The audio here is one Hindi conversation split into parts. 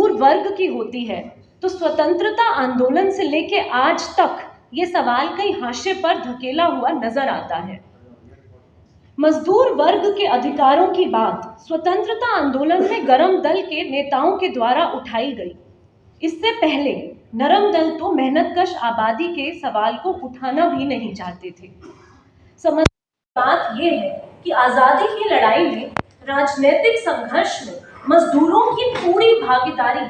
मजदूर वर्ग की होती है तो स्वतंत्रता आंदोलन से लेके आज तक ये सवाल कई हाशिए पर धकेला हुआ नजर आता है। मजदूर वर्ग के अधिकारों की बात स्वतंत्रता आंदोलन में गरम दल के नेताओं के द्वारा उठाई गई। इससे पहले नरम दल तो मेहनतकश आबादी के सवाल को उठाना भी नहीं चाहते थे। समझ बात यह है कि आजादी की लड़ाई में राजनीतिक संघर्ष में मजदूरों की पूरी भागीदारी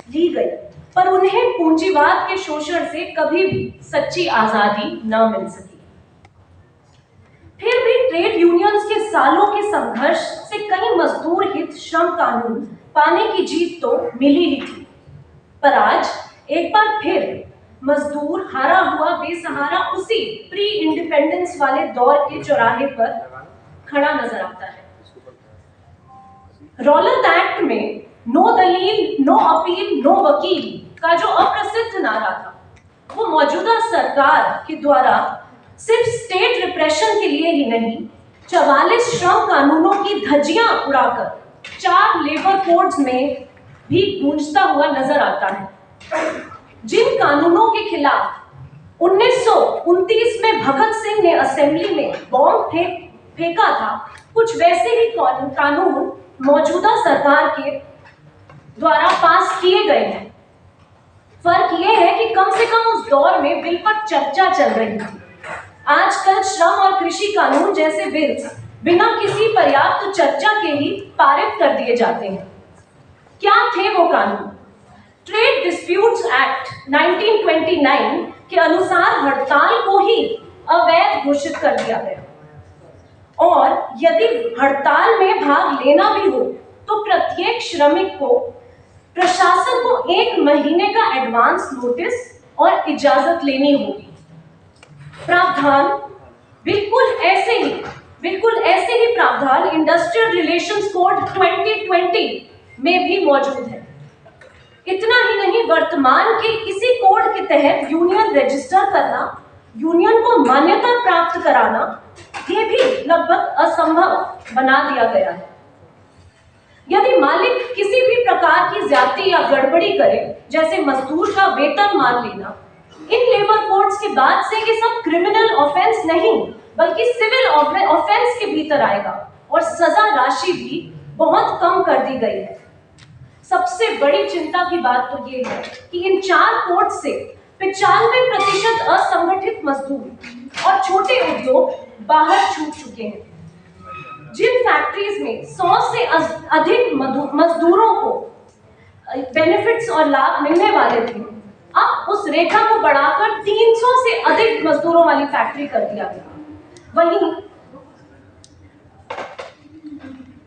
ली गई, पर उन्हें पूंजीवाद के शोषण से कभी भी सच्ची आजादी न मिल सकी। फिर भी ट्रेड यूनियंस के सालों के संघर्ष से कई मजदूर हित श्रम कानून पाने की जीत तो मिली ही थी, पर आज एक बार फिर मजदूर हारा हुआ बेसहारा उसी प्री इंडिपेंडेंस वाले दौर के चौराहे पर खड़ा नजर आता है। रौलत एक्ट में नो दलील, नो अपील, नो वकील का जो अप्रसिद्ध नारा था, वो मौजूदा सरकार के द्वारा सिर्फ स्टेट रिप्रेशन के लिए ही नहीं, 44 श्रम कानूनों की धज्जियां उड़ाकर 4 लेबर कोड्स में भी गूंजता हुआ नजर आता है। जिन कानूनों के खिलाफ 1929 में भगत सिंह ने असेंबली में बॉम्ब फेंका था, कुछ वैसे ही कानून मौजूदा सरकार के द्वारा पास किए गए हैं। फर्क यह है कि कम से कम उस दौर में बिल पर चर्चा चल रही थी। आजकल श्रम और कृषि कानून जैसे बिल बिना किसी पर्याप्त चर्चा के ही पारित कर दिए जाते हैं। क्या थे वो कानून? ट्रेड डिस्प्यूट्स एक्ट 1929 के अनुसार हड़ताल को ही अवैध घोषित कर दिया गया, और यदि हड़ताल में भाग लेना भी हो तो प्रत्येक श्रमिक को प्रशासन को 1 महीने का एडवांस नोटिस और इजाजत लेनी होगी। प्रावधान बिल्कुल ऐसे ही प्रावधान इंडस्ट्रियल रिलेशंस कोड 2020 में भी मौजूद है। इतना ही नहीं, वर्तमान के इसी कोड के तहत यूनियन रजिस्टर करना, यूनियन को मान्यता प्राप्त कराना, ये भी लगभग असंभव बना दिया गया है। यदि मालिक किसी भी प्रकार की ज्यादती या गड़बड़ी करे, जैसे मजदूर का वेतन मान लेना, इन लेबर कोड्स के बाद से ये सब क्रिमिनल ऑफेंस नहीं बल्कि सिविल ऑफेंस के भीतर आएगा, और सजा राशि भी बहुत कम कर दी गई है। सबसे बड़ी चिंता की बात तो ये है कि इन 4 कोड से 95% असंगठित मजदूर और छोटे उद्योग बाहर छूट चुके हैं। जिन फैक्ट्रीज में 100 से अधिक मजदूरों को बेनिफिट्स और लाभ मिलने वाले थे, अब उस रेखा को बढ़ाकर 300 से अधिक मजदूरों वाली फैक्ट्री कर दिया गया। वहीं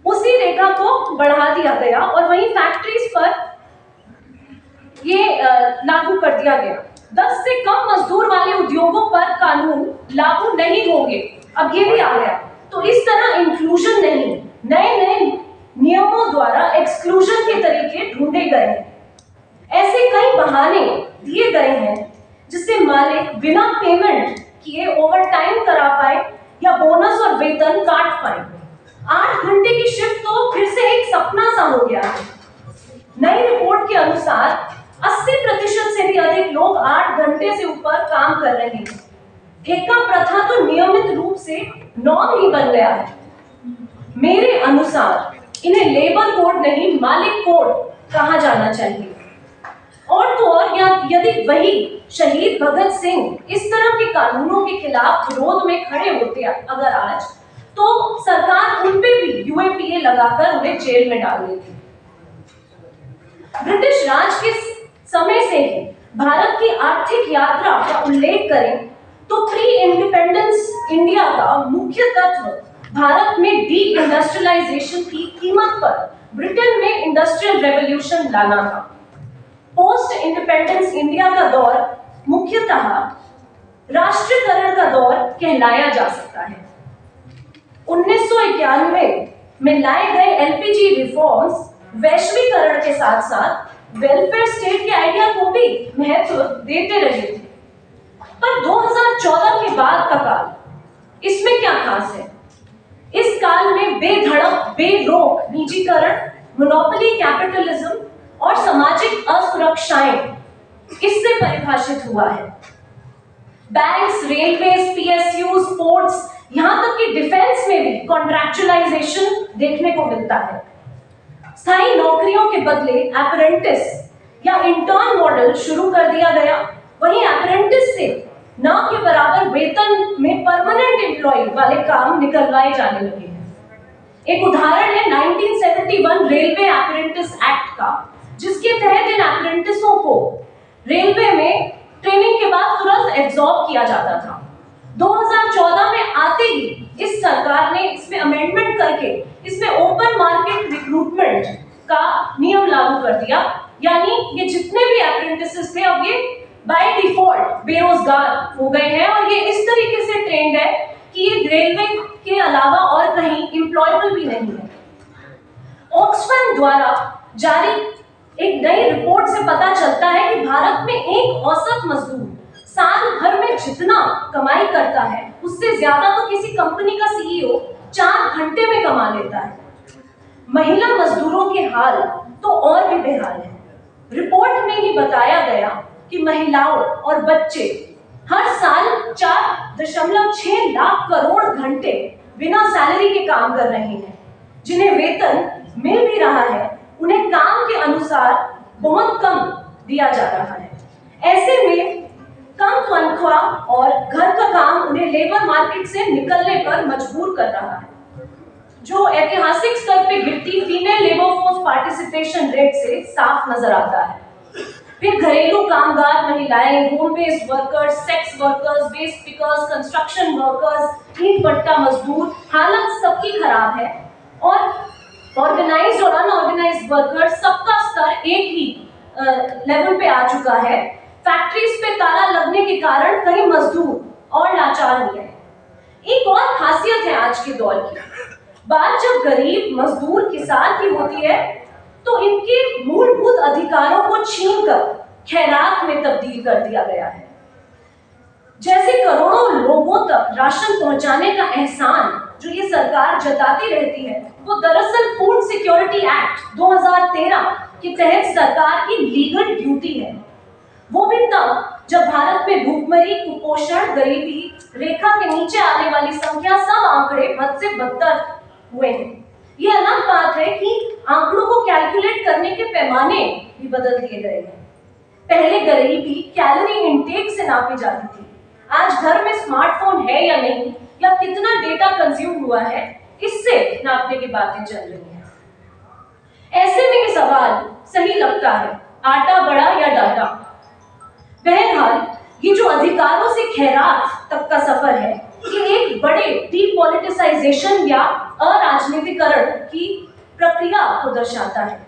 उसी रेखा को बढ़ा दिया गया और वहीं फैक्ट्रीज पर ये लागू कर दिया गया। 10 से कम मजदूर वाले उद्योगों पर कानून लागू नहीं होंगे, अब ये भी आ गया। तो इस तरह इंक्लूजन नहीं, नए नियमों द्वारा एक्सक्लूजन के तरीके ढूंढे गए हैं। ऐसे कई बहाने दिए गए हैं जिससे मालिक बिना पेमेंट किए ओवरटाइम करा पाए या बोनस और वेतन काट पाए। 8 घंटे की शिफ्ट तो फिर से एक सपना सा हो गया है। नई रिपोर्ट के अनुसार 80% से भी अधिक लोग 8 घंटे से ऊपर काम कर रहे हैं। ठेका प्रथा तो नियमित रूप से नॉर्म ही बन गया है। मेरे अनुसार इन्हें लेबर कोड नहीं, मालिक कोड कहा जाना चाहिए। और तो और यदि वही शहीद भगत सिंह इस तरह के कानूनों के खिलाफ विरोध में खड़े होते अगर आज, तो सरकार उन पे भी यूएपीए लगाकर उन्हें जेल में डाल देती। ब्रिटिश राज के समय से ही भारत की आर्थिक यात्रा का उल्लेख करें तो प्री इंडिपेंडेंस इंडिया का मुख्य तत्व भारत में डी इंडस्ट्रियलाइजेशन की कीमत पर ब्रिटेन में इंडस्ट्रियल रेवोल्यूशन लाना था। पोस्ट इंडिपेंडेंस इंडिया का दौर मुख्यतः राष्ट्रीयकरण का दौर कहलाया जा सकता है। 1991 में लाए गए एलपीजी रिफॉर्म्स वैश्वीकरण के साथ साथ वेलफेयर स्टेट के आइडिया को भी महत्व देते रहे थे। पर 2014 के बाद का काल, इसमें क्या खास है? इस काल में बेधड़क बेरोक निजीकरण, मोनोपोली कैपिटलिज्म और सामाजिक असुरक्षाएं इससे परिभाषित हुआ है। बैंक्स, रेलवेज, पीएसयू, स्पोर्ट्स, यहां तक कि डिफेंस में भी कॉन्ट्रैक्चुअलाइजेशन देखने को मिलता है। स्थायी नौकरियों के बदले अप्रेंटिस या इंटर्न मॉडल शुरू कर दिया गया। वहीं अप्रेंटिस से न के बराबर वेतन में परमानेंट एम्प्लॉय वाले काम निकलवाए जाने लगे हैं। एक उदाहरण है 1971 रेलवे अप्रेंटिस एक्ट का, जिसके तहत इन अप्रेंटिसों को रेलवे में ट्रेनिंग के बाद तुरंत एब्जॉर्ब किया जाता था। 2014 में आते ही इस सरकार ने इसमें अमेंडमेंट करके इसमें ओपन मार्केट रिक्रूटमेंट का नियम लागू कर दिया, यानी ये जितने भी अप्रेंटिसेस थे अब ये बाय डिफॉल्ट बेरोजगार हो गए हैं और ये इस तरीके से ट्रेंड है कि ये रेलवे के अलावा और कहीं एम्प्लॉयबल भी नहीं है। ऑक्सफैम द्वारा जारी एक नई रिपोर्ट से पता चलता है कि भारत में एक औसत मजदूर साल भर में जितना कमाई करता है उससे ज्यादा तो किसी कंपनी का सीईओ 4 घंटे में कमा लेता है। महिला मजदूरों के हाल तो और भी बेहाल है। रिपोर्ट में ही बताया गया कि महिलाओं और बच्चे हर साल 4.6 लाख करोड़ घंटे बिना सैलरी के काम कर रहे हैं। जिन्हें वेतन मिल भी रहा है उन्हें काम के अनुसार बहुत कम दिया जा रहा है। ऐसे में कम तनख्वाह और घर का काम उन्हें लेबर मार्केट से निकलने पर मजबूर कर रहा है, जो ऐतिहासिक स्तर पे गिरती female labour force participation rate से साफ नजर आता है। फिर घरेलू कामगार महिलाएं, home based workers, sex workers, waste pickers, construction workers, ईंट भट्टा मजदूर, हालत सबकी खराब है। और ऑर्गेनाइज्ड और अनऑर्गेनाइज्ड वर्कर्स सबका स्तर एक ही लेवल पे आ चुका है। फैक्ट्रीज पे ताला लगने के कारण कई मजदूर और लाचार हो गए। एक और खासियत है आज के दौर की, बात जब गरीब मजदूर किसान की होती है तो इनके मूलभूत अधिकारों को छीनकर खैरात में तब्दील कर दिया गया है। जैसे करोड़ों लोगों तक राशन पहुंचाने का एहसान जो ये सरकार जताती रहती है, वो दरअसल फूड सिक्योरिटी एक्ट 2013 के तहत सरकार की लीगल ड्यूटी है। वो भी तब जब भारत में भूखमरी, कुपोषण, गरीबी रेखा के नीचे आने वाली संख्या सब आंकड़े बद से बदतर हुए हैं। ये अलग बात है कि आंकड़ों को कैलकुलेट करने के पैमाने भी बदल दिए गए हैं। पहले गरीबी कैलोरी इनटेक से नापी जाती थी, आज घर में स्मार्टफोन है या नहीं या कितना डेटा कंज्यूम हुआ है इससे नापने की बातें चल रही हैं। ऐसे में ये सवाल सही लगता है, आटा बड़ा या डाटा। बहरहाल ये जो अधिकारों से खैरात तक का सफर है, ये एक बड़े डीपॉलिटिसाइजेशन या अराजनीतिकरण की प्रक्रिया को दर्शाता है।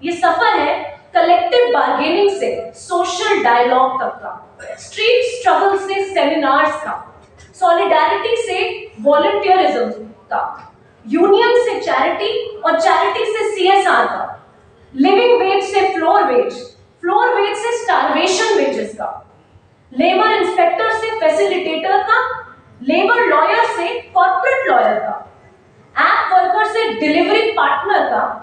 ये सफर है कलेक्टिव बार्गेनिंग से सोशल डायलॉग तक का, स्ट्रीट स्ट्रगल से सेमिनार्स का, सॉलिडारिटी से वॉलंटियरिज्म का, यूनियन से चैरिटी और चैरिटी से सीएसआर का, लिविंग वेज से फ्लोर वेज, फ्लोर वेज से स्टारवेशन वेजेस का, लेबर इंस्पेक्टर से फैसिलिटेटर का, लेबर लॉयर से कॉर्पोरेट लॉयर का, ऐप वर्कर से डिलीवरी पार्टनर का,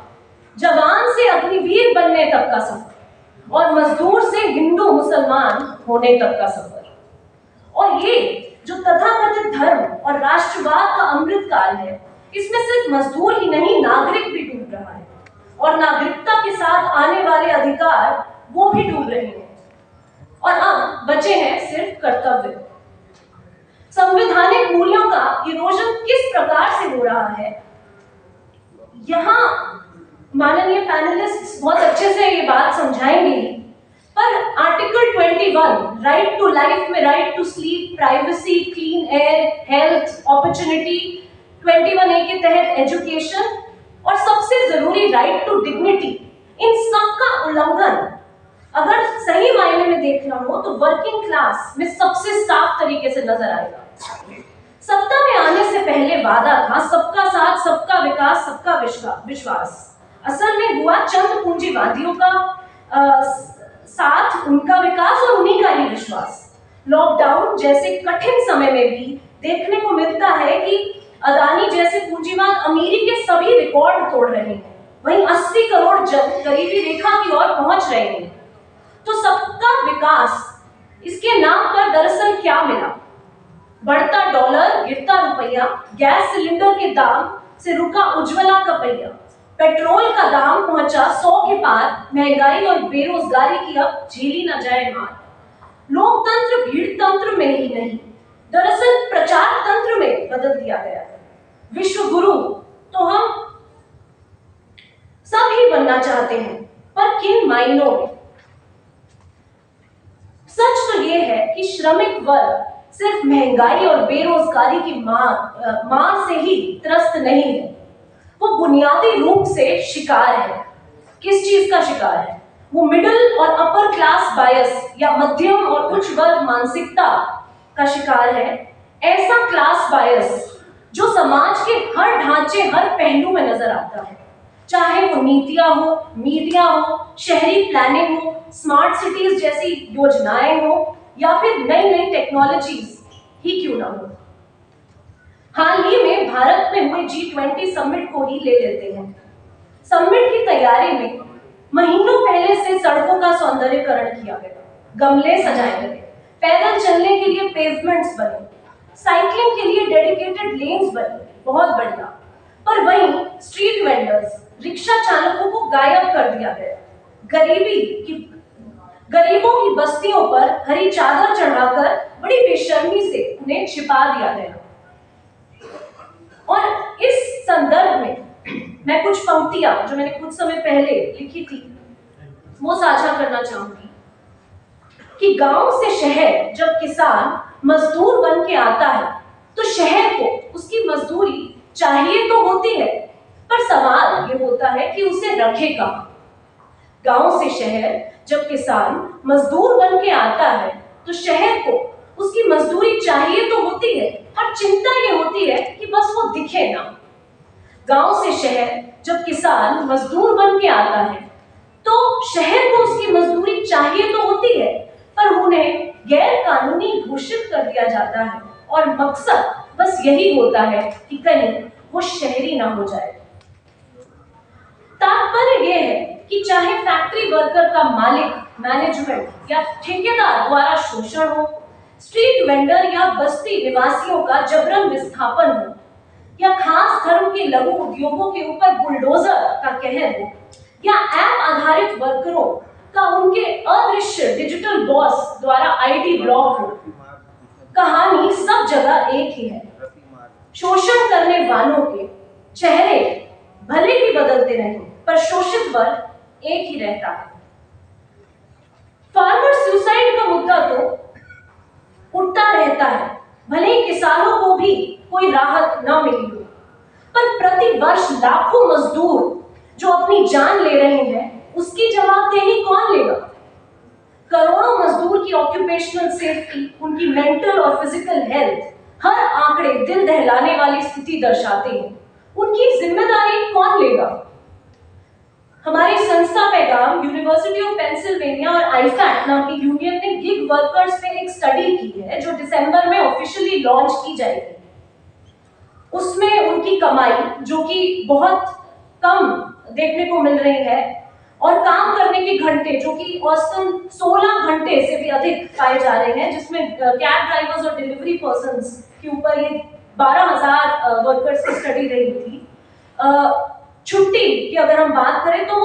जवान से अग्निवीर बनने तक का सफर और मजदूर से हिंदू मुसलमान होने तक का सफर। और ये जो तथाकथित धर्म और राष्ट्रवाद का अमृत काल है, इसमें सिर्फ मजदूर ही नहीं नागरिक भी डूब रहा है और नागरिकता के साथ आने वाले अधिकार वो भी डूब रहे हैं। और अब बचे हैं सिर्फ कर्तव्य। संवैधानिक मूल्यों का इरोजन किस प्रकार से हो रहा है, यहाँ माननीय पैनलिस्ट बहुत अच्छे से ये बात समझाएंगे। पर आर्टिकल 21 राइट टू लाइफ में right to sleep, privacy, clean air, health, opportunity, 21A के तहत एजुकेशन और सबसे जरूरी राइट टू डिग्निटी, इन सब का उल्लंघन अगर सही मायने में देखना हो तो वर्किंग क्लास में सबसे साफ तरीके से नजर आएगा। सत्ता में आने से पहले वादा था सबका साथ, सबका विकास, सबका विश्वास। असल में हुआ चंद पूंजीवादियों का साथ, उनका विकास और उन्हीं का ही विश्वास। लॉकडाउन जैसे कठिन समय में भी देखने को मिलता है कि अदानी जैसे पूंजीवाद अमीरी के सभी रिकॉर्ड तोड़ रहे हैं। वहीं 80 करोड़ जन गरीबी रेखा की ओर पहुंच रहे हैं। तो सबका विकास, इसके नाम पर दरअसल क्या मिला? बढ़ता डॉलर, गिरता रुपया, गैस सिलेंडर के दाम से रुका उज्ज्वला का पहिया, पेट्रोल का दाम पहुंचा 100 के पार, महंगाई और बेरोजगारी की अब झेली न जाए मार। लोकतंत्र भीड़ तंत्र में ही नहीं, दरअसल प्रचार तंत्र में बदल दिया गया है। विश्व गुरु तो हम सब ही बनना चाहते हैं, पर किन मायनों में? सच तो यह है कि श्रमिक वर्ग सिर्फ महंगाई और बेरोजगारी की मार से ही त्रस्त नहीं है, वो बुनियादी रूप से शिकार है। किस चीज का शिकार है? वो मिडिल और अपर क्लास बायस या मध्यम और उच्च वर्ग मानसिकता का शिकार है। ऐसा क्लास बायस जो समाज के हर ढांचे, हर पहलू में नजर आता है, चाहे वो नीतियां हो, मीडिया हो, शहरी प्लानिंग हो, स्मार्ट सिटीज जैसी योजनाएं हो, या फिर नई नई टेक्नोलॉजीज ही क्यों ना हो। हाल ही में भारत में हुए G20 समिट को ही ले लेते हैं। समिट की तैयारी में महीनों पहले से सड़कों का सौंदर्यीकरण किया गया, गमले सजाए गए, पैदल चलने के लिए पेवमेंट्स बने, साइकिलिंग के लिए डेडिकेटेड लेन्स बने, बहुत बढ़िया। पर वहीं स्ट्रीट वेंडर्स, रिक्शा चालकों को गायब कर दिया गया। गरीबों की बस्तियों पर हरी चादर चढ़ाकर बड़ी बेशर्मी से उन्हें छिपा दिया गया। और इस संदर्भ में मैं कुछ पंक्तियां जो मैंने कुछ समय पहले लिखी थी वो साझा करना चाहूंगी कि गांव से शहर जब किसान मजदूर बन के आता है तो शहर को उसकी मजदूरी चाहिए तो होती है, पर सवाल ये होता है कि उसे रखे कहां। गांव से शहर जब किसान मजदूर बन के आता है तो शहर को उसकी मजदूरी चाहिए तो होती है, और चिंता ये होती है कि बस वो दिखे ना। गांव से शहर जब किसान मजदूर बन के आता है तो शहर को उसकी मजदूरी चाहिए तो होती है, पर उन्हें गैर कानूनी घोषित कर दिया जाता है, और मकसद बस यही होता है कि कहीं वो शहरी ना हो जाए। तात्पर्य यह है कि चाहे फैक्ट्री वर्कर का मालिक, मैनेजमेंट या ठेकेदार द्वारा शोषण हो, स्ट्रीट वेंडर या बस्ती निवासियों का जबरन विस्थापन हो, या खास धर्म के लघु उद्योगों के ऊपर बुलडोजर का कहर हो, या ऐप आधारित वर्करों का उनके अदृश्य डिजिटल बॉस द्वारा आईडी ब्लॉक हो, कहानी सब जगह एक ही है। शोषण करने वालों के चेहरे भले ही बदलते रहें, पर शोषित वर्ग एक ही रहता है। फार्मर सुसाइड का मुद्दा तो उठता रहता है, भले ही किसानों को भी कोई राहत न मिली हो, पर प्रति वर्ष लाखों मजदूर जो अपनी जान ले रहे हैं उसकी जवाबदेही कौन लेगा? करोड़ों मजदूर की ऑक्यूपेशनल सेफ्टी, उनकी मेंटल और फिजिकल हेल्थ, हर आंकड़े दिल दहलाने वाली स्थिति दर्शाते हैं। उनकी जिम्मेदारी कौन लेगा? हमारी संस्था पैगाम, यूनिवर्सिटी ऑफ पेंसिल्वेनिया और आईफैट नाम की यूनियन ने गिग वर्कर्स पे एक स्टडी की है जो दिसंबर में ऑफिशियली लॉन्च की जाएगी। उसमें उनकी कमाई, जो कि बहुत कम देखने को मिल रही है, और काम करने के घंटे जो कि औसतन 16 घंटे से भी अधिक पाए जा रहे हैं, जिसमें कैब ड्राइवर्स और डिलीवरी पर्सन्स के ऊपर ये 12,000 वर्कर्स की स्टडी रही थी। छुट्टी की अगर हम बात करें तो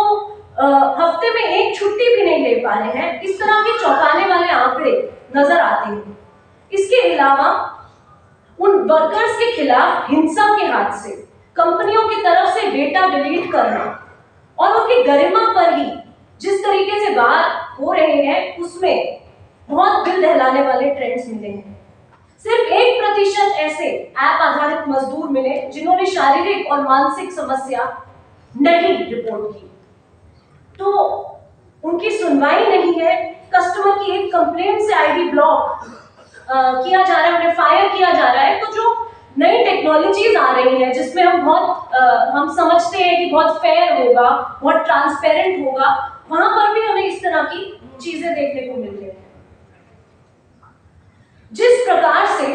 हफ्ते में एक छुट्टी भी नहीं ले पा रहे हैं। इस तरह के चौंकाने वाले आंकड़े नजर आते हैं। इसके अलावा उन वर्कर्स के खिलाफ हिंसा के हाथ से, कंपनियों की तरफ से डेटा डिलीट करना, और उनकी गरिमा पर ही जिस तरीके से वार हो रहे हैं, उसमें बहुत दिल दहलाने वाले ट्रेंड्स मिले हैं। सिर्फ 1% ऐसे ऐप आधारित मजदूर मिले जिन्होंने शारीरिक और मानसिक समस्या नहीं रिपोर्ट की, तो उनकी सुनवाई नहीं है। कस्टमर की एक कंप्लेंट से आईडी ब्लॉक किया जा रहा है, उन्हें फायर किया जा रहा है। तो जो नई टेक्नोलॉजीज आ रही है जिसमें हम समझते हैं कि बहुत फेयर होगा, बहुत ट्रांसपेरेंट होगा, वहां पर भी हमें इस तरह की चीजें देखने को मिल रही है। जिस प्रकार से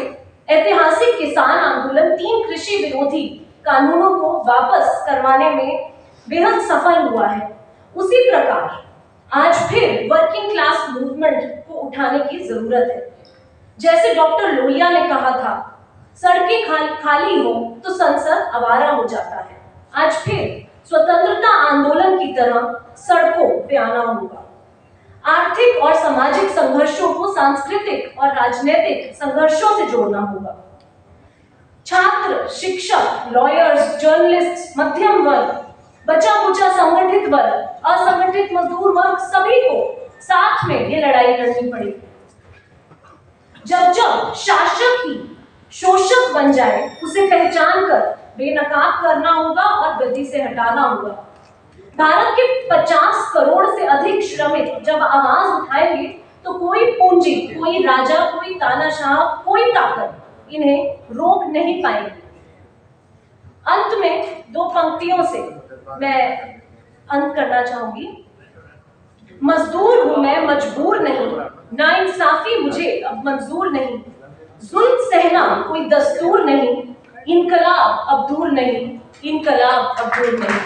ऐतिहासिक किसान आंदोलन 3 कृषि विरोधी कानूनों को वापस करवाने में बेहद सफल हुआ है, उसी प्रकार आज फिर वर्किंग क्लास मूवमेंट को उठाने की जरूरत है। जैसे डॉक्टर लोहिया ने कहा था, सड़कें खाली हो तो संसद आवारा हो जाता है। आज फिर स्वतंत्रता आंदोलन की तरह सड़कों पे आना होगा। आर्थिक और सामाजिक संघर्षों को सांस्कृतिक और राजनीतिक संघर्षों से जोड़ना होगा। छात्र, शिक्षक, लॉयर्स, जर्नलिस्ट, मध्यम वर्ग, बचा कुचा संगठित वर्ग, असंगठित मजदूर वर्ग, सभी को साथ में ये लड़ाई लड़नी पड़ेगी। जब जब शासक ही शोषक बन जाए, उसे पहचान कर बेनकाब करना होगा और गद्दी से हटाना होगा। भारत के 50 करोड़ से अधिक श्रमिक जब आवाज उठाएंगे तो कोई पूंजी, कोई राजा, कोई तानाशाह, कोई ताकत इन्हें रोक नहीं पाएगी। अंत में 2 पंक्तियों से मैं अंत करना चाहूंगी। मजदूर हूं मैं, मजबूर नहीं, नाइंसाफी मुझे अब मंजूर नहीं, जुल्म सहना कोई दस्तूर नहीं, इनकलाब अब दूर नहीं, इनकलाब अब दूर नहीं।